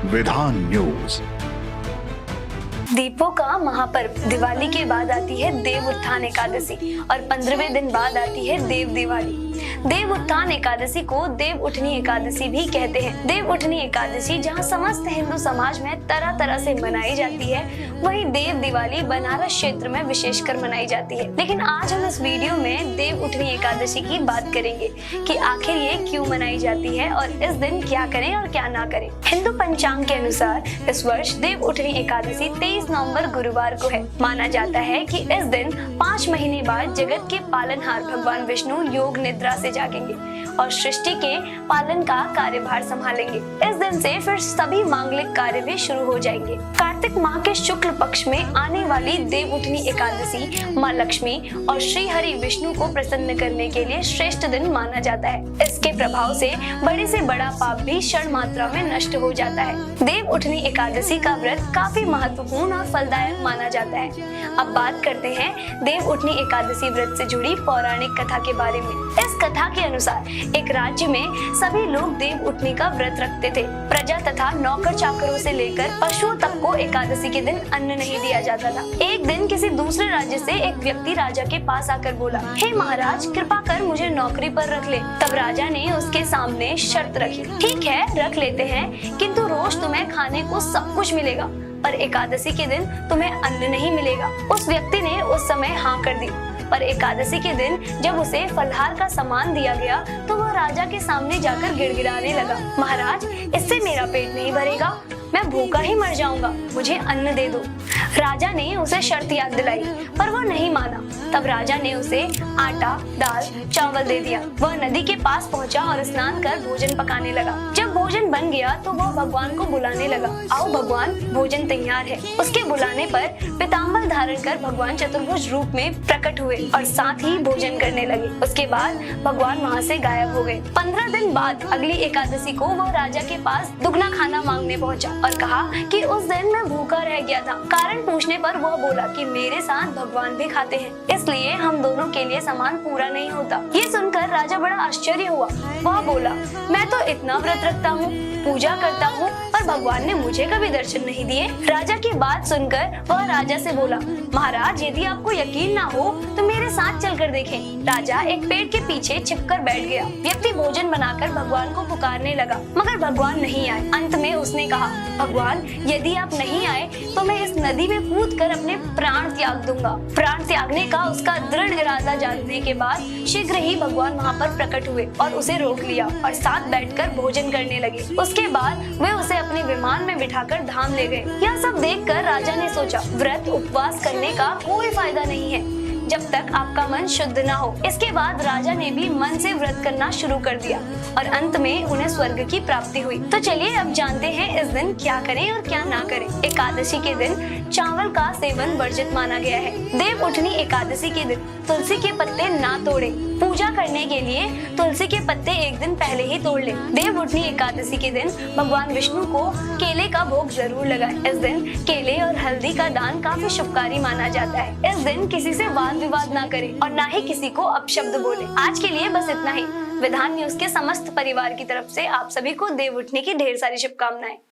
विधान न्यूज। दीपों का महापर्व दिवाली के बाद आती है देव उत्थान एकादशी और 15वें दिन बाद आती है देव दिवाली। देव उत्थान एकादशी को देव उठनी एकादशी भी कहते हैं। देव उठनी एकादशी जहां समस्त हिंदू समाज में तरह तरह से मनाई जाती है, वहीं देव दिवाली बनारस क्षेत्र में विशेषकर मनाई जाती है। लेकिन आज हम इस वीडियो में देव उठनी एकादशी की बात करेंगे कि आखिर ये क्यों मनाई जाती है और इस दिन क्या करें और क्या ना करें। हिंदू पंचांग के अनुसार इस वर्ष देव उठनी एकादशी 23 नवंबर गुरुवार को है। माना जाता है कि इस दिन 5 महीने बाद जगत के पालनहार भगवान विष्णु योग निद्रा से जागेंगे और सृष्टि के पालन का कार्यभार संभालेंगे। इस दिन से फिर सभी मांगलिक कार्य भी शुरू हो जाएंगे। कार्तिक माह के शुक्ल पक्ष में आने वाली देव उठनी एकादशी माँ लक्ष्मी और श्री हरि विष्णु को प्रसन्न करने के लिए श्रेष्ठ दिन माना जाता है। इसके प्रभाव से बड़ा पाप भी क्षण मात्रा में नष्ट हो जाता है। देव उठनी एकादशी का व्रत काफी महत्वपूर्ण और फलदायक माना जाता है। अब बात करते हैं देव उठनी एकादशी व्रत से जुड़ी पौराणिक कथा के बारे में। इस कथा के अनुसार एक राज्य में सभी लोग देव उठनी का व्रत रखते थे। प्रजा तथा नौकर चाकरों से लेकर पशुओं तक को एकादशी के दिन अन्न नहीं दिया जाता था। एक दिन किसी दूसरे राज्य से एक व्यक्ति राजा के पास आकर बोला, हे महाराज, कृपा कर मुझे नौकरी पर रख ले। तब राजा ने उसके सामने शर्त रखी, ठीक है रख लेते हैं, किंतु रोज तुम्हें खाने को सब कुछ मिलेगा, पर एकादशी के दिन तुम्हें अन्न नहीं मिलेगा। उस व्यक्ति ने उस समय हाँ कर दी, पर एकादशी के दिन जब उसे फलहार का सामान दिया गया तो वह राजा के सामने जाकर गिड़गिड़ाने लगा, महाराज, इससे मेरा पेट नहीं भरेगा, मैं भूखा ही मर जाऊंगा, मुझे अन्न दे दो। राजा ने उसे शर्त याद दिलाई, पर वह नहीं माना। तब राजा ने उसे आटा, दाल, चावल दे दिया। वह नदी के पास पहुंचा और स्नान कर भोजन पकाने लगा। जब भोजन बन गया तो वह भगवान को बुलाने लगा, आओ भगवान, भोजन तैयार है। उसके बुलाने पर पीताम्बर धारण कर भगवान चतुर्भुज रूप में प्रकट हुए और साथ ही भोजन करने लगे। उसके बाद भगवान वहाँ से गायब हो गए। 15 दिन बाद अगली एकादशी को वह राजा के पास दुगना खाना मांगने पहुंचा और कहा कि उस दिन मैं भूखा रह गया था। कारण पूछने पर वह बोला कि मेरे साथ भगवान भी खाते हैं, इसलिए हम दोनों के लिए सामान पूरा नहीं होता। ये सुनकर राजा बड़ा आश्चर्य हुआ। वह बोला, मैं तो इतना व्रत रखता हूँ, पूजा करता हूँ, पर भगवान ने मुझे कभी दर्शन नहीं दिए। राजा की बात सुनकर वह राजा से बोला, महाराज, यदि आपको यकीन ना हो तो मेरे साथ चलकर देखें। राजा एक पेड़ के पीछे छिपकर बैठ गया। व्यक्ति भोजन बनाकर भगवान को पुकारने लगा, मगर भगवान नहीं आए। अंत में उसने कहा, भगवान, यदि आप नहीं आए तो मैं इस नदी में कूदकर अपने प्राण त्याग दूंगा। प्राण त्यागने का उसका दृढ़ इरादा जानने के बाद शीघ्र ही भगवान वहाँ पर प्रकट हुए और उसे रोक लिया और साथ बैठकर भोजन करने लगे। उसके बाद वे उसे अपने विमान में बिठाकर धाम ले गए। यह सब देखकर राजा ने सोचा, व्रत उपवास करने का कोई फायदा नहीं है जब तक आपका मन शुद्ध ना हो। इसके बाद राजा ने भी मन से व्रत करना शुरू कर दिया और अंत में उन्हें स्वर्ग की प्राप्ति हुई। तो चलिए अब जानते हैं इस दिन क्या करें और क्या ना करें। एकादशी के दिन चावल का सेवन वर्जित माना गया है। देव उठनी एकादशी के दिन तुलसी के पत्ते ना तोड़े। पूजा करने के लिए तुलसी के पत्ते एक दिन पहले ही तोड़ ले। देव उठनी एकादशी के दिन भगवान विष्णु को केले का भोग जरूर लगाए। इस दिन केले और हल्दी का दान काफी शुभकारी माना जाता है। इस दिन किसी से वाद विवाद ना करें और ना ही किसी को अपशब्द बोले। आज के लिए बस इतना ही। विधान न्यूज के समस्त परिवार की तरफ से आप सभी को देव उठनी की ढेर सारी शुभकामनाएं।